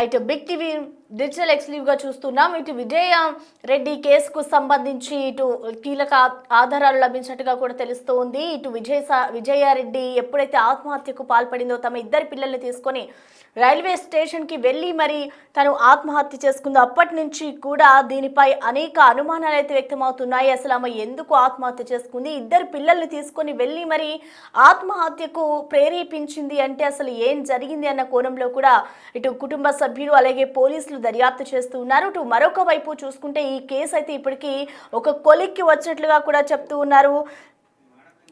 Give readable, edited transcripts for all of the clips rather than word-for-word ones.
Right big TV digital exclusive గా చూస్తున్నాం. ఇటు విజయ రెడ్డి కేసుకు సంబంధించి ఇటు కీలక ఆధారాలు లభించినట్టుగా కూడా తెలుస్తోంది. ఇటు విజయారెడ్డి ఎప్పుడైతే ఆత్మహత్యకు పాల్పడిందో తమ ఇద్దరు పిల్లల్ని తీసుకొని రైల్వే స్టేషన్ కి వెళ్ళి మరి తను ఆత్మహత్య చేసుకుందో అప్పటి నుంచి కూడా దీనిపై అనేక అనుమానాలు అయితే వ్యక్తమవుతున్నాయి. అసలు ఆమె ఎందుకు ఆత్మహత్య చేసుకుంది, ఇద్దరు పిల్లల్ని తీసుకొని వెళ్ళి మరి ఆత్మహత్యకు ప్రేరేపించింది అంటే అసలు ఏం జరిగింది అన్న కోణంలో కూడా ఇటు కుటుంబ సభ్యులు అలాగే పోలీసులు దర్యాప్తు చేస్తూ ఉన్నారు. ఇటు మరొక వైపు చూసుకుంటే ఈ కేసు అయితే ఇప్పటికీ ఒక కొలిక్కి వచ్చినట్లుగా కూడా చెప్తూ ఉన్నారు.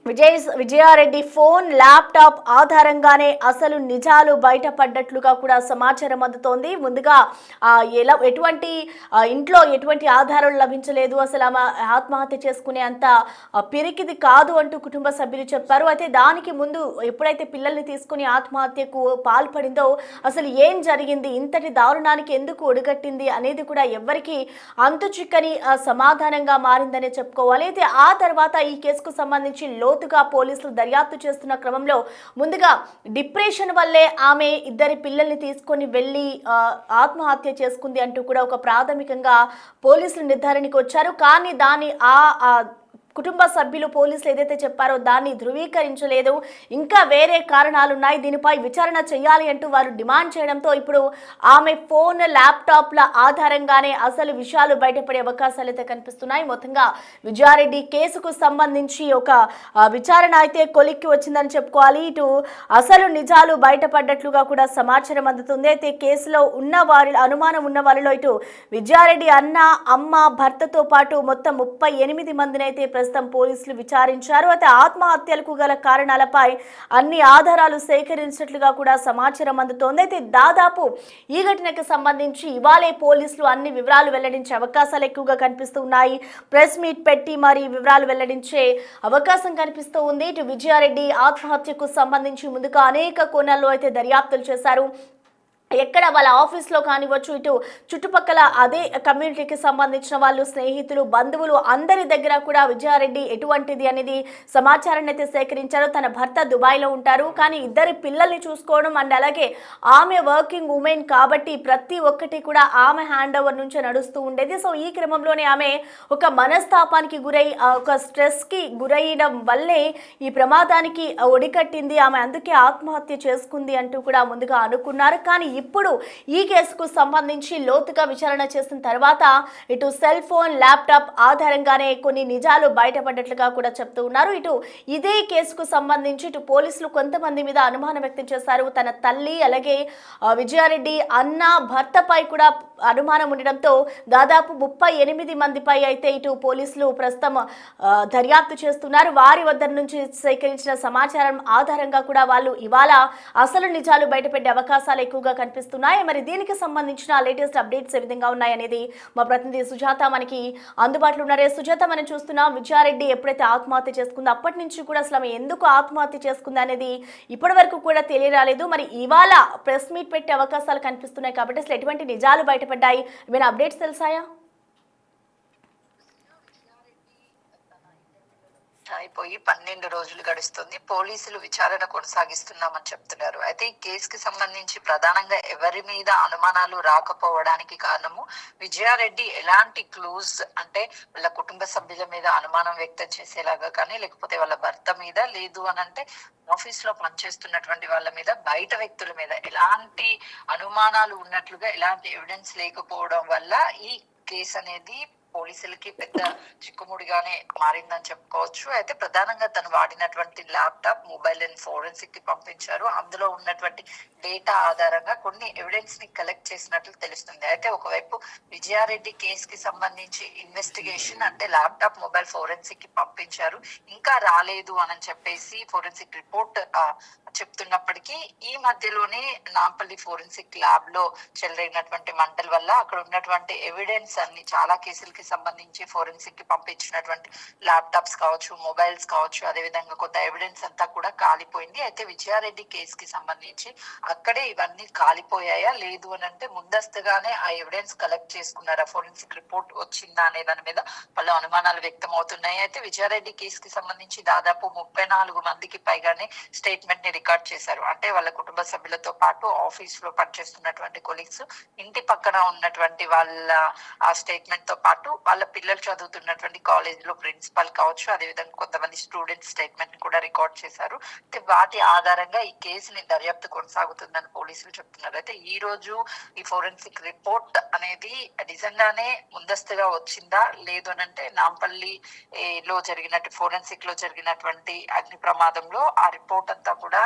విజయారెడ్డి ఫోన్ ల్యాప్టాప్ ఆధారంగానే అసలు నిజాలు బయటపడ్డట్లుగా కూడా సమాచారం అందుతోంది. ముందుగా ఎటువంటి ఇంట్లో ఎటువంటి ఆధారాలు లభించలేదు, అసలు ఆమె ఆత్మహత్య చేసుకునే అంత పిరికిది కాదు అంటూ కుటుంబ సభ్యులు చెప్పారు. అయితే దానికి ముందు ఎప్పుడైతే పిల్లల్ని తీసుకుని ఆత్మహత్యకు పాల్పడిందో అసలు ఏం జరిగింది, ఇంతటి దారుణానికి ఎందుకు ఒడిగట్టింది అనేది కూడా ఎవ్వరికి అంతు చిక్కని సమాధానంగా మారిందనే చెప్పుకోవాలి. అయితే ఆ తర్వాత ఈ కేసుకు సంబంధించి లోతుగా పోలీసులు దర్యాప్తు చేస్తున్న క్రమంలో ముందుగా డిప్రెషన్ వల్లే ఆమె ఇద్దరి పిల్లల్ని తీసుకొని వెళ్ళి ఆత్మహత్య చేసుకుంది అంటూ కూడా ఒక ప్రాథమికంగా పోలీసులు నిర్ధారణకు వచ్చారు. కానీ దాని కుటుంబ సభ్యులు పోలీసులు ఏదైతే చెప్పారో దాన్ని ధృవీకరించలేదు. ఇంకా వేరే కారణాలు ఉన్నాయి, దీనిపై విచారణ చేయాలి అంటూ వారు డిమాండ్ చేయడంతో ఇప్పుడు ఆమె ఫోన్ ల్యాప్టాప్ల ఆధారంగానే అసలు విషయాలు బయటపడే అవకాశాలు అయితే కనిపిస్తున్నాయి. మొత్తంగా విజయారెడ్డి కేసుకు సంబంధించి ఒక విచారణ అయితే కొలిక్కి వచ్చిందని చెప్పుకోవాలి. ఇటు అసలు నిజాలు బయటపడ్డట్లుగా కూడా సమాచారం అందుతుంది. అయితే కేసులో ఉన్న వారి అనుమానం ఉన్న వారిలో ఇటు విజయారెడ్డి అన్న, అమ్మ, భర్తతో పాటు మొత్తం 38 మందిని అయితే ప్రస్తుతం పోలీసులు విచారించారు. అయితే ఆత్మహత్యలకు గల కారణాలపై అన్ని ఆధారాలు సేకరించినట్లుగా కూడా సమాచారం అందుతోంది. అయితే దాదాపు ఈ ఘటనకు సంబంధించి ఇవాళే పోలీసులు అన్ని వివరాలు వెల్లడించే అవకాశాలు ఎక్కువగా కనిపిస్తూ ఉన్నాయి. ప్రెస్ మీట్ పెట్టి మరి వివరాలు వెల్లడించే అవకాశం కనిపిస్తూ ఉంది. ఇటు విజయారెడ్డి ఆత్మహత్యకు సంబంధించి ముందుగా అనేక కోణాల్లో అయితే దర్యాప్తులు చేశారు. ఎక్కడ వాళ్ళ ఆఫీస్లో కానివచ్చు, ఇటు చుట్టుపక్కల అదే కమ్యూనిటీకి సంబంధించిన వాళ్ళు, స్నేహితులు, బంధువులు అందరి దగ్గర కూడా విజయారెడ్డి ఎటువంటిది అనేది సమాచారాన్ని అయితే సేకరించారు. తన భర్త దుబాయ్లో ఉంటారు, కానీ ఇద్దరి పిల్లల్ని చూసుకోవడం అండ్ అలాగే ఆమె వర్కింగ్ ఉమెన్ కాబట్టి ప్రతి ఒక్కటి కూడా ఆమె హ్యాండ్ ఓవర్ నుంచే నడుస్తూ ఉండేది. సో ఈ క్రమంలోనే ఆమె ఒక మనస్తాపానికి గురై ఒక స్ట్రెస్కి గురయ్యడం వల్లే ఈ ప్రమాదానికి ఒడికట్టింది, ఆమె అందుకే ఆత్మహత్య చేసుకుంది అంటూ కూడా ముందుగా అనుకున్నారు. కానీ ఇప్పుడు ఈ కేసుకు సంబంధించి లోతుగా విచారణ చేసిన తర్వాత ఇటు సెల్ ఫోన్, ల్యాప్టాప్ ఆధారంగానే కొన్ని నిజాలు బయటపడ్డట్లుగా కూడా చెప్తూ ఉన్నారు. ఇటు ఇదే కేసుకు సంబంధించి ఇటు పోలీసులు కొంతమంది మీద అనుమానం వ్యక్తం చేశారు. తన తల్లి అలాగే విజయారెడ్డి అన్న, భర్తపై కూడా అనుమానం ఉండడంతో దాదాపు 38 మందిపై అయితే ఇటు పోలీసులు ప్రస్తుతం దర్యాప్తు చేస్తున్నారు. వారి వద్ద నుంచి సేకరించిన సమాచారం ఆధారంగా కూడా వాళ్ళు ఇవాళ అసలు నిజాలు బయటపడే అవకాశాలు ఎక్కువగా కనిపిస్తున్నాయి. మరి దీనికి సంబంధించిన లేటెస్ట్ అప్డేట్స్ ఏ విధంగా ఉన్నాయనేది మా ప్రతినిధి సుజాత మనకి అందుబాటులో ఉన్నారే. సుజాత, మనం చూస్తున్నాం విజయారెడ్డి ఎప్పుడైతే ఆత్మహత్య చేసుకుందో అప్పటి నుంచి కూడా అసలు ఆమె ఎందుకు ఆత్మహత్య చేసుకుంది అనేది ఇప్పటి వరకు కూడా తెలియరాలేదు. మరి ఇవాళ ప్రెస్ మీట్ పెట్టే అవకాశాలు కనిపిస్తున్నాయి కాబట్టి అసలు ఎటువంటి నిజాలు బయటపడ్డాయి, ఏమైనా అప్డేట్స్ తెలిసాయా? అయిపోయి 12 రోజులు గడుస్తుంది. పోలీసులు విచారణ కొనసాగిస్తున్నామని చెప్తున్నారు. అయితే ఈ కేసుకి సంబంధించి ప్రధానంగా ఎవరి మీద అనుమానాలు రాకపోవడానికి కారణము విజయారెడ్డి ఎలాంటి క్లూస్ అంటే వాళ్ళ కుటుంబ సభ్యుల మీద అనుమానం వ్యక్తం చేసేలాగా కానీ, లేకపోతే వాళ్ళ భర్త మీద, లేదు అని అంటే ఆఫీస్ లో పనిచేస్తున్నటువంటి వాళ్ళ మీద, బయట వ్యక్తుల మీద ఎలాంటి అనుమానాలు ఉన్నట్లుగా ఎలాంటి ఎవిడెన్స్ లేకపోవడం వల్ల ఈ కేసు అనేది పోలీసులకి పెద్ద చిక్కుముడిగానే మారిందని చెప్పుకోవచ్చు. అయితే ప్రధానంగా తను వాడినటువంటి ల్యాప్టాప్, మొబైల్ అండ్ ఫోరెన్సిక్ కి పంపించారు. అందులో ఉన్నటువంటి డేటా ఆధారంగా కొన్ని ఎవిడెన్స్ ని కలెక్ట్ చేసినట్లు తెలుస్తుంది. అయితే ఒకవైపు విజయారెడ్డి కేసు కి సంబంధించి ఇన్వెస్టిగేషన్ అంటే ల్యాప్టాప్, మొబైల్ ఫోరెన్సిక్ కి పంపించారు, ఇంకా రాలేదు అని చెప్పేసి ఫోరెన్సిక్ రిపోర్ట్ చెప్తున్నప్పటికీ ఈ మధ్యలోనే నాంపల్లి ఫోరెన్సిక్ ల్యాబ్ లో చెలరైనటువంటి మంటల వల్ల అక్కడ ఉన్నటువంటి ఎవిడెన్స్ అన్ని చాలా కేసులకి కి సంబంధించి ఫోరెన్సిక్ కి పంపించినటువంటి ల్యాప్టాప్స్ కావచ్చు, మొబైల్స్ కావచ్చు, అదేవిధంగా కొంత ఎవిడెన్స్ అంతా కూడా కాలిపోయింది. అయితే విజయారెడ్డి కేసు కి సంబంధించి అక్కడే ఇవన్నీ కాలిపోయాయా లేదు అని అంటే ముందస్తుగానే ఆ ఎవిడెన్స్ కలెక్ట్ చేసుకున్నారా, ఫోరెన్సిక్ రిపోర్ట్ వచ్చిందా అనే దాని మీద పలు అనుమానాలు వ్యక్తం అవుతున్నాయి. అయితే విజయారెడ్డి కేసు కి సంబంధించి దాదాపు 34 మందికి పైగానే స్టేట్మెంట్ ని రికార్డ్ చేశారు. అంటే వాళ్ళ కుటుంబ సభ్యులతో పాటు ఆఫీస్ లో పనిచేస్తున్నటువంటి కొలీగ్స్, ఇంటి పక్కన ఉన్నటువంటి వాళ్ళ ఆ స్టేట్మెంట్ తో పాటు వాళ్ళ పిల్లలు చదువుతున్నటువంటి కాలేజ్ లో ప్రిన్సిపల్ కావచ్చు, అదేవిధంగా కొంతమంది స్టూడెంట్స్ స్టేట్మెంట్ కూడా రికార్డ్ చేశారు. అయితే వాటి ఆధారంగా ఈ కేసుని దర్యాప్తు కొనసాగుతుందని పోలీసులు చెప్తున్నారు. అయితే ఈ రోజు ఈ ఫోరెన్సిక్ రిపోర్ట్ అనేది నిజంగానే ముందస్తుగా వచ్చిందా లేదు అని అంటే నాంపల్లి లో జరిగినట్టు ఫోరెన్సిక్ లో జరిగినటువంటి అగ్ని ప్రమాదంలో ఆ రిపోర్ట్ అంతా కూడా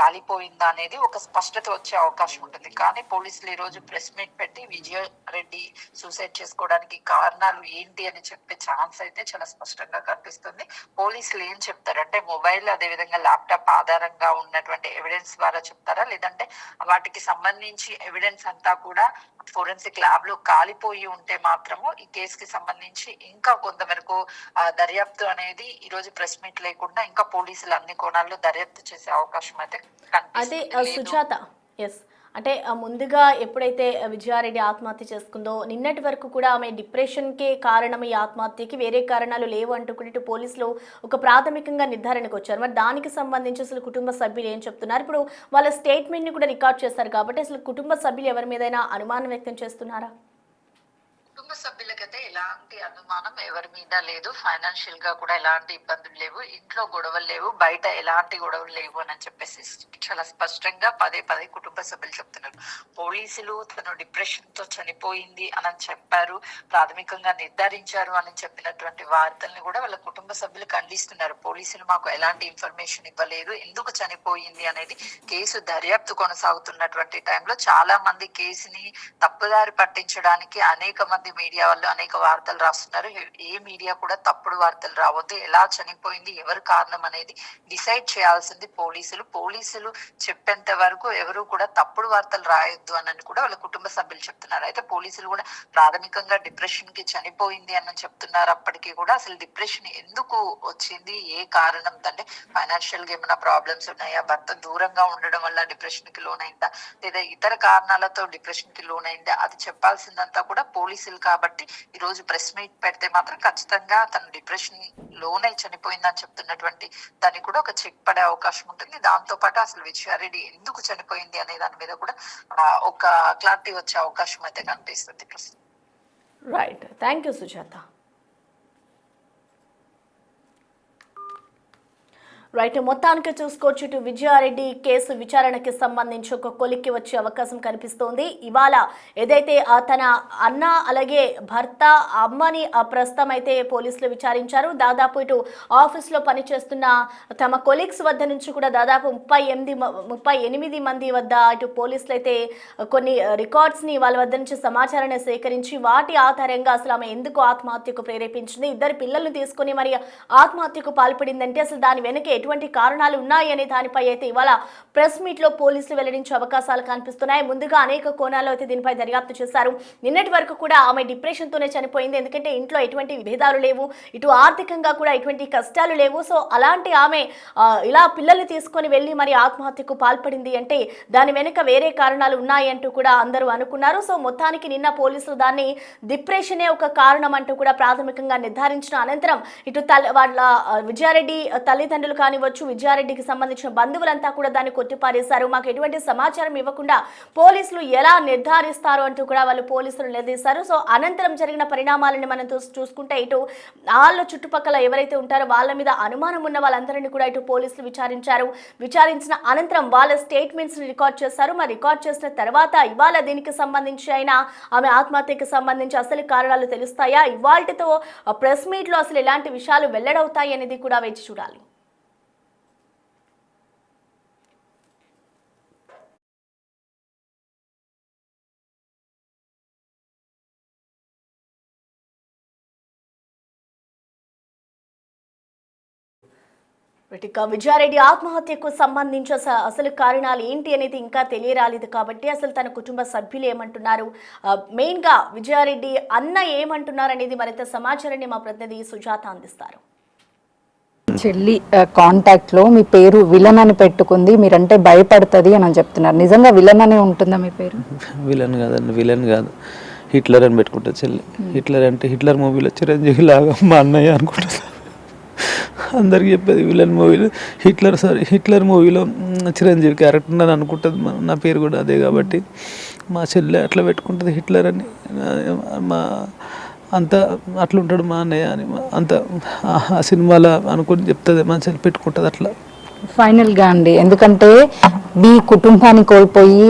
కాలిపోయిందా అనేది ఒక స్పష్టత వచ్చే అవకాశం ఉంటుంది. కానీ పోలీసులు ఈ రోజు ప్రెస్ మీట్ పెట్టి విజయారెడ్డి సూసైడ్ చేసుకోవడానికి కారణాలు ఏంటి అని చెప్పే ఛాన్స్ అయితే చాలా స్పష్టంగా కనిపిస్తుంది. పోలీసులు ఏం చెప్తారంటే మొబైల్ అదేవిధంగా ల్యాప్టాప్ ఆధారంగా ఉన్నటువంటి ఎవిడెన్స్ ద్వారా చెప్తారా, లేదంటే వాటికి సంబంధించి ఎవిడెన్స్ అంతా కూడా ఫోరెన్సిక్ ల్యాబ్ లో కాలిపోయి ఉంటే మాత్రము ఈ కేసుకి సంబంధించి ఇంకా కొంతవరకు దర్యాప్తు అనేది ఈ రోజు ప్రెస్ మీట్ లేకుండా ఇంకా పోలీసులు అన్ని కోణాల్లో దర్యాప్తు చేసే అవకాశం అయితే అదే కనిపిస్తుంది. సుజాత, ఎస్, అంటే ముందుగా ఎప్పుడైతే విజయారెడ్డి ఆత్మహత్య చేసుకుందో నిన్నటి వరకు కూడా ఆమె డిప్రెషన్కే కారణం ఈ ఆత్మహత్యకి, వేరే కారణాలు లేవు అంటూ కూడా ఇటు పోలీసులు ఒక ప్రాథమికంగా నిర్ధారణకు వచ్చారు. మరి దానికి సంబంధించి అసలు కుటుంబ సభ్యులు ఏం చెప్తున్నారు? ఇప్పుడు వాళ్ళ స్టేట్మెంట్ని కూడా రికార్డ్ చేస్తారు కాబట్టి అసలు కుటుంబ సభ్యులు ఎవరి మీదైనా అనుమానం వ్యక్తం చేస్తున్నారా? కుటుంబ సభ్యులకైతే ఎలాంటి అనుమానం ఎవరి మీద లేదు. ఫైనాన్షియల్ గా కూడా ఎలాంటి ఇబ్బందులు లేవు, ఇంట్లో గొడవలు లేవు, బయట ఎలాంటి గొడవలు లేవు అని చెప్పేసి చాలా స్పష్టంగా పదే పదే కుటుంబ సభ్యులు చెప్తున్నారు. పోలీసులు తను డిప్రెషన్ తో చనిపోయింది అని చెప్పారు, ప్రాథమికంగా నిర్ధారించారు అని చెప్పినటువంటి వార్తల్ని కూడా వాళ్ళ కుటుంబ సభ్యులు ఖండిస్తున్నారు. పోలీసులు మాకు ఎలాంటి ఇన్ఫర్మేషన్ ఇవ్వలేదు, ఎందుకు చనిపోయింది అనేది కేసు దర్యాప్తు కొనసాగుతున్నటువంటి టైంలో చాలా మంది కేసుని తప్పుదారి పట్టించడానికి అనేక మంది మీడియా వాళ్ళు అనేక వార్తలు రాస్తున్నారు. ఏ మీడియా కూడా తప్పుడు వార్తలు రావద్దు, ఎలా చనిపోయింది ఎవరు కారణం అనేది డిసైడ్ చేయాల్సింది పోలీసులు. పోలీసులు చెప్పేంత వరకు ఎవరు కూడా తప్పుడు వార్తలు రాయొద్దు అని కూడా వాళ్ళ కుటుంబ సభ్యులు చెప్తున్నారు. అయితే పోలీసులు కూడా ప్రాథమికంగా డిప్రెషన్ కి చనిపోయింది అని చెప్తున్నారు. అప్పటికీ కూడా అసలు డిప్రెషన్ ఎందుకు వచ్చింది, ఏ కారణం అంటే ఫైనాన్షియల్ గా ఏమైనా ప్రాబ్లమ్స్ ఉన్నాయా, భర్త దూరంగా ఉండడం వల్ల డిప్రెషన్ కి లోనైందా, లేదా ఇతర కారణాలతో డిప్రెషన్ కి లోనైందా, అది చెప్పాల్సిందంతా కూడా పోలీసులు. కాబట్టి ఈ రోజు ప్రెస్ మీట్ పెడితే మాత్రం ఖచ్చితంగా తను డిప్రెషన్ లోనే చనిపోయిందని చెప్తున్నటువంటి దానికి కూడా ఒక చెక్ పడే అవకాశం ఉంటుంది. దాంతో పాటు అసలు విజయారెడ్డి ఎందుకు చనిపోయింది అనే దాని మీద కూడా ఒక క్లారిటీ వచ్చే అవకాశం అయితే కనిపిస్తుంది. Right, thank you Sujatha. Right, మొత్తానికి చూసుకోవచ్చు ఇటు విజయారెడ్డి కేసు విచారణకి సంబంధించి ఒక కొలిక్కి వచ్చే అవకాశం కనిపిస్తోంది. ఇవాళ ఏదైతే తన అన్న అలాగే భర్త అమ్మని ప్రస్తుతం అయితే పోలీసులు విచారించారు. దాదాపు ఇటు ఆఫీస్లో పనిచేస్తున్న తమ కొలీగ్స్ వద్ద నుంచి కూడా దాదాపు 38 మంది వద్ద ఇటు పోలీసులు అయితే కొన్ని రికార్డ్స్ని వాళ్ళ వద్ద నుంచి సమాచారాన్ని సేకరించి వాటి ఆధారంగా అసలు ఆమె ఎందుకు ఆత్మహత్యకు ప్రేరేపించింది, ఇద్దరు పిల్లల్ని తీసుకుని మరి ఆత్మహత్యకు పాల్పడిందంటే అసలు దాని వెనక ఎటువంటి కారణాలు ఉన్నాయి అనే దానిపై అయితే ఇవాళ ప్రెస్ మీట్ లో పోలీసులు వెల్లడించే అవకాశాలు కనిపిస్తున్నాయి. ముందుగా అనేక కోణాల్లో అయితే దీనిపై దర్యాప్తు చేశారు. నిన్నటి వరకు కూడా ఆమె డిప్రెషన్ తోనే చనిపోయింది, ఎందుకంటే ఇంట్లో ఎటువంటి భేదాలు లేవు, ఇటు ఆర్థికంగా కూడా ఎటువంటి కష్టాలు లేవు. సో అలాంటి ఆమె ఇలా పిల్లల్ని తీసుకొని వెళ్ళి మరి ఆత్మహత్యకు పాల్పడింది అంటే దాని వెనుక వేరే కారణాలు ఉన్నాయి అంటూ కూడా అందరూ అనుకున్నారు. సో మొత్తానికి నిన్న పోలీసులు దాన్ని డిప్రెషనే ఒక కారణం అంటూ కూడా ప్రాథమికంగా నిర్ధారించిన అనంతరం ఇటు వాళ్ళ విజయారెడ్డి తల్లిదండ్రులు కానివచ్చు, విజయారెడ్డికి సంబంధించిన బంధువులంతా కూడా దాన్ని కొట్టిపారేశారు. మాకు ఎటువంటి సమాచారం ఇవ్వకుండా పోలీసులు ఎలా నిర్ధారిస్తారు అంటూ కూడా వాళ్ళు పోలీసులు నిలదీశారు. సో అనంతరం జరిగిన పరిణామాలను మనం చూసుకుంటే ఇటు వాళ్ళ చుట్టుపక్కల ఎవరైతే ఉంటారో వాళ్ళ మీద అనుమానం ఉన్న వాళ్ళందరినీ కూడా ఇటు పోలీసులు విచారించారు. విచారించిన అనంతరం వాళ్ళ స్టేట్మెంట్స్ రికార్డ్ చేశారు. మరి రికార్డ్ చేసిన తర్వాత ఇవాళ దీనికి సంబంధించి అయినా ఆమె ఆత్మహత్యకు సంబంధించి అసలు కారణాలు తెలుస్తాయా, ఇవాల్టితో ప్రెస్ మీట్ లో అసలు ఎలాంటి విషయాలు వెల్లడవుతాయి అనేది కూడా వేచి చూడాలి. ఇక విజయారెడ్డి ఆత్మహత్యకు సంబంధించి అసలు కారణాలు ఏంటి అనేది ఇంకా తెలియరాలేదు కాబట్టి అసలు తన కుటుంబ సభ్యులు ఏమంటున్నారు, మెయిన్ గా విజయారెడ్డి అన్న ఏమంటున్నారు అనేది మరింత సమాచారాన్ని మా ప్రతినిధి సుజాత అందిస్తారు. చెల్లి కాంటాక్ట్ లో మీ పేరు విలన్ అని పెట్టుకుంది, మీరంటే భయపడుతుంది అని చెప్తున్నారు. నిజంగా విలన్ అనే ఉంటుందా మీ పేరు? విలన్ కాదండి, విలన్ కాదు, హిట్లర్ అని పెట్టుకుంటుంది చెల్లి. హిట్లర్ అంటే హిట్లర్ మూవీలో చిరంజీవి లాగా మా అన్నయ్య అనుకుంటుంది. అందరికి చెప్పేది విలన్ మూవీలో హిట్లర్ మూవీలో చిరంజీవి క్యారెక్టర్ అని అనుకుంటుంది. నా పేరు కూడా అదే కాబట్టి మా చెల్లె అట్లా పెట్టుకుంటుంది హిట్లర్ అని. మా అంత అట్లుంటాడు మా అన్నయ్య అని అంత ఆ సినిమాలో అనుకుని చెప్తుంది, మా చెల్లి పెట్టుకుంటుంది అట్లా. ఫైనల్గా అండి, ఎందుకంటే మీ కుటుంబాన్ని కోల్పోయి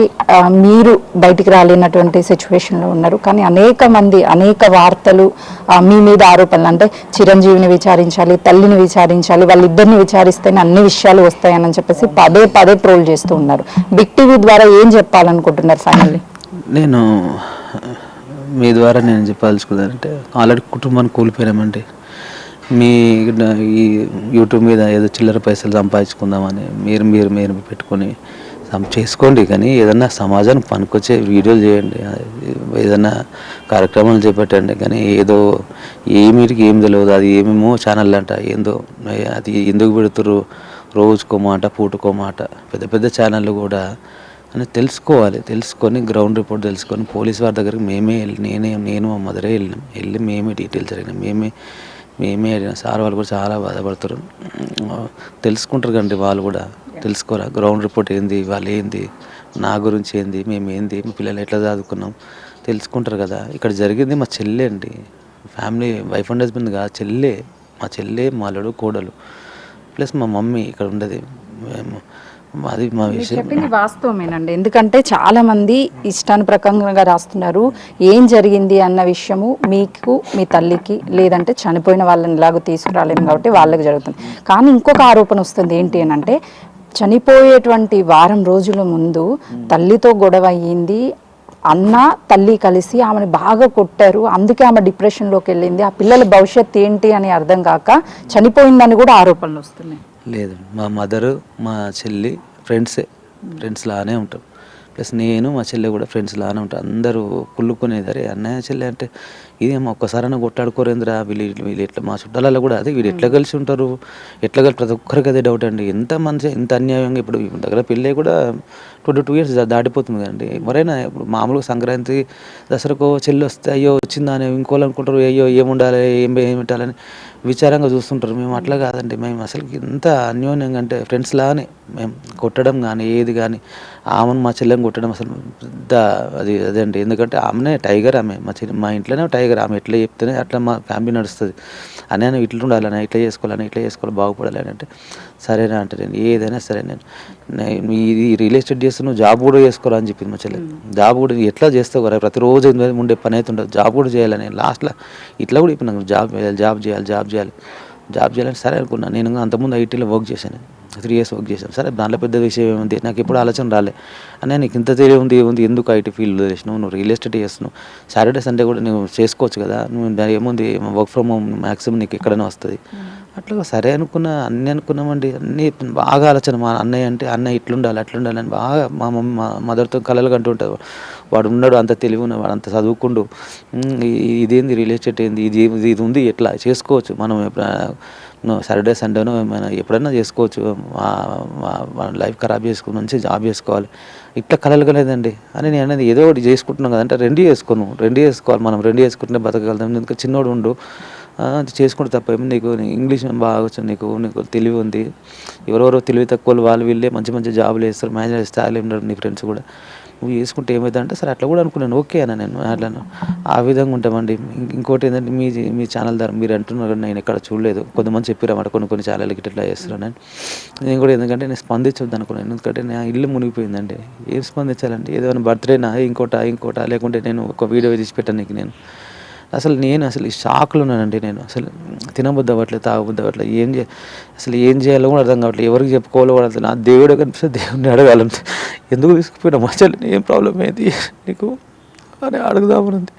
మీరు బయటికి రాలేనటువంటి సిచ్యువేషన్లో ఉన్నారు, కానీ అనేక వార్తలు మీ మీద ఆరోపణలు, అంటే చిరంజీవిని విచారించాలి, తల్లిని విచారించాలి, వాళ్ళిద్దరిని విచారిస్తేనే అన్ని విషయాలు వస్తాయని చెప్పేసి పదే ట్రోల్ చేస్తూ ఉన్నారు. బిగ్ టీవీ ద్వారా ఏం చెప్పాలనుకుంటున్నారు ఫైనల్లీ? నేను మీ ద్వారా నేను చెప్పాల్సుకున్నానంటే ఆల్రెడీ కుటుంబాన్ని కోల్పోయినామంటే మీ ఈ యూట్యూబ్ మీద ఏదో చిల్లర పైసలు సంపాదించుకుందామని మీరు పెట్టుకొని చేసుకోండి, కానీ ఏదన్నా సమాజానికి పనికొచ్చే వీడియోలు చేయండి, ఏదన్నా కార్యక్రమాలు చేపట్టండి. కానీ ఏదో ఏమిటికి ఏం తెలియదు, అది ఏమేమో ఛానల్ అంట, ఏందో అది ఎందుకు పెడుతురు, రోజుకో మాట పూటకో మాట, పెద్ద ఛానళ్ళు కూడా అని తెలుసుకొని గ్రౌండ్ రిపోర్ట్ తెలుసుకొని పోలీస్ వారి దగ్గరికి మేమే నేను మా మదరే వెళ్ళి మేమే డీటెయిల్స్ అడిగినాం, మేమే అడిగిన సార్ వాళ్ళు కూడా చాలా బాధపడతారు. తెలుసుకుంటారు కండి వాళ్ళు కూడా, తెలుసుకోరా గ్రౌండ్ రిపోర్ట్ ఏంది, వాళ్ళు ఏంది, నా గురించి ఏంది, మేము ఏంది, మా పిల్లలు ఎట్లా చదువుకున్నాం తెలుసుకుంటారు కదా. ఇక్కడ జరిగింది మా చెల్లె అండి, ఫ్యామిలీ వైఫ్ అండ్ హస్బెండ్ కాదు, మా చెల్లె మా అల్లుడు కోడలు ప్లస్ మా మమ్మీ ఇక్కడ ఉండదు. అది మా విషయం. చెప్పింది వాస్తవమేనండి, ఎందుకంటే చాలా మంది ఇష్టానుప్రకంగా రాస్తున్నారు. ఏం జరిగింది అన్న విషయము మీకు, మీ తల్లికి, లేదంటే చనిపోయిన వాళ్ళని ఇలాగో తీసుకురాలేము కాబట్టి వాళ్ళకి జరుగుతుంది. కానీ ఇంకొక ఆరోపణ వస్తుంది, ఏంటి అని అంటే చనిపోయేటువంటి వారం రోజుల ముందు తల్లితో గొడవ అయ్యింది, అన్న తల్లి కలిసి ఆమెను బాగా కొట్టారు, అందుకే ఆమె డిప్రెషన్లోకి వెళ్ళింది, ఆ పిల్లల భవిష్యత్తు ఏంటి అని అర్థం కాక చనిపోయిందని కూడా ఆరోపణలు వస్తున్నాయి. లేదు, మా మదరు మా చెల్లి ఫ్రెండ్స్ లానే ఉంటాం, ప్లస్ నేను మా చెల్లె కూడా ఫ్రెండ్స్ లానే ఉంటాం. అందరూ కుళ్ళుకునేది, అరే అన్నయ్య చెల్లె అంటే ఇదేమో ఒక్కసారైనా కొట్లాడుకోరేంద్రా వీళ్ళు ఎట్లా, మా చుట్టాలలో కూడా అదే వీళ్ళు ఎట్లా కలిసి ఉంటారు, ప్రతి ఒక్కరికి అదే డౌట్ అండి. ఎంత అన్యాయంగా ఇప్పుడు దగ్గర పెళ్ళి కూడా 22 years దాటిపోతుంది కదండి. ఎవరైనా ఇప్పుడు మామూలుగా సంక్రాంతి దసరాకు చెల్లి వస్తే అయ్యో వచ్చిందా అని ఇంకోళ్ళు అనుకుంటారు, అయ్యో ఏముండాలి ఏం పెట్టాలని విచారంగా చూస్తుంటారు. మేము అట్లా కాదండి, మేము అసలు ఎంత అన్యోన్యంగా అంటే ఫ్రెండ్స్ లాగానే మేము కొట్టడం కానీ ఏది కానీ, ఆమెను మా చెల్లెని కొట్టడం అసలు అదే అండి. ఎందుకంటే ఆమెనే టైగర్, ఆమె మా ఇంట్లోనే టైగర్, ఆమె ఎట్లా చెప్తేనే అట్లా మా ఫ్యామిలీ నడుస్తుంది. అని ఇట్లా ఉండాలని, ఇట్లా చేసుకోవాలి బాగుపడాలి అని అంటే సరేనా అంటే నేను ఏదైనా సరే నేను ఇది రియల్ ఎస్టేట్ చేస్తున్నావు, జాబ్ కూడా చేసుకోరా అని చెప్పింది మా చెల్లె. జాబ్ కూడా ఎట్లా చేస్తావు కదా, ప్రతిరోజు ఉండే పని అయితే ఉంటుంది, జాబ్ కూడా చేయాలని లాస్ట్లో ఇట్లా కూడా చెప్పినాను, జాబ్ చేయాలని సరే అనుకున్నాను. నేను అంతకుముందు ఐటీలో వర్క్ చేశాను, 3 years వర్క్ చేశాను. సరే దాంట్లో పెద్ద విషయం ఏముంది, నాకు ఎప్పుడు ఆలోచన రాలే అని, నీకు ఇంత తెలియ ఉంది ఎందుకు ఐటీ ఫీల్డ్లో చేసినావు, నువ్వు రియల్ ఎస్టేట్ చేస్తున్నావు, సాటర్డే సండే కూడా నువ్వు చేసుకోవచ్చు కదా, నువ్వు ఏముంది వర్క్ ఫ్రమ్ హోమ్ మ్యాక్సిమం నీకు ఎక్కడైనా వస్తుంది. అట్లా సరే అనుకున్నామండి. అన్నీ బాగా ఆలోచన, మా అన్నయ్య ఇట్లుండాలి అట్లుండాలని బాగా మా మదర్తో కలలు కంటూ ఉంటుంది. వాడు ఉన్నాడు, అంత తెలివి ఉన్నాడు, వాడు అంత చదువుకుండు, ఇదేంది రియల్ ఎస్టేట్ ఏంది, ఇది ఉంది, ఎట్లా చేసుకోవచ్చు మనం, సాటర్డే సండేనో ఏమైనా ఎప్పుడైనా చేసుకోవచ్చు, లైఫ్ ఖరాబ్ చేసుకుని మంచి జాబ్ చేసుకోవాలి, ఇట్లా కలగలేదండి అని నేను అనేది. ఏదో ఒకటి చేసుకుంటున్నాం కదంటే రెండు చేసుకోవాలి, మనం రెండు చేసుకుంటే బతకగలుగుతాం. ఎందుకంటే చిన్నోడు ఉండు, చేసుకుంటే తప్ప నీకు ఇంగ్లీష్ బాగా వచ్చు, నీకు తెలివి ఉంది, ఎవరెవరో తెలివి తక్కువ వాళ్ళు వీళ్ళే మంచి జాబులు వేస్తారు, మేనేజర్ స్థాయిలో ఉన్నారు నీ ఫ్రెండ్స్ కూడా, నువ్వు చేసుకుంటే ఏమవుతుందంటే సరే అట్లా కూడా అనుకున్నాను, ఓకే అన్న నేను అట్లా ఆ విధంగా ఉంటామండి. ఇంకోటి ఏంటంటే మీ ఛానల్ ద్వారా మీరు అంటున్నారు, నేను ఎక్కడ చూడలేదు, కొంతమంది చెప్పారన్నమాట కొన్ని ఛానల్కి ఇట్లా చేస్తున్నాను. నేను కూడా ఎందుకంటే నేను స్పందించొద్దు అనుకున్నాను, ఎందుకంటే నా ఇల్లు మునిగిపోయిందండి. ఏం స్పందించాలండి, ఏదైనా బర్త్డేనా ఇంకోటా లేకుంటే నేను ఒక వీడియో తీసి పెట్టాను నీకు, నేను అసలు ఈ షాక్లో ఉన్నానండి. నేను అసలు తినబుద్ధి అవ్వట్లేదు, తాగబుద్ధి అవ్వట్లేదు, అసలు ఏం చేయాలో కూడా అర్థం కావట్లేదు, ఎవరికి చెప్పుకోవాలో కూడా అర్థం. నా దేవుడే కనిపిస్తే దేవుడిని అడగాలంటే, ఎందుకు తీసుకుపోయినా మా చెల్లిని, ఏం ప్రాబ్లం ఏంది నీకు అని అడుగుదామనుంది.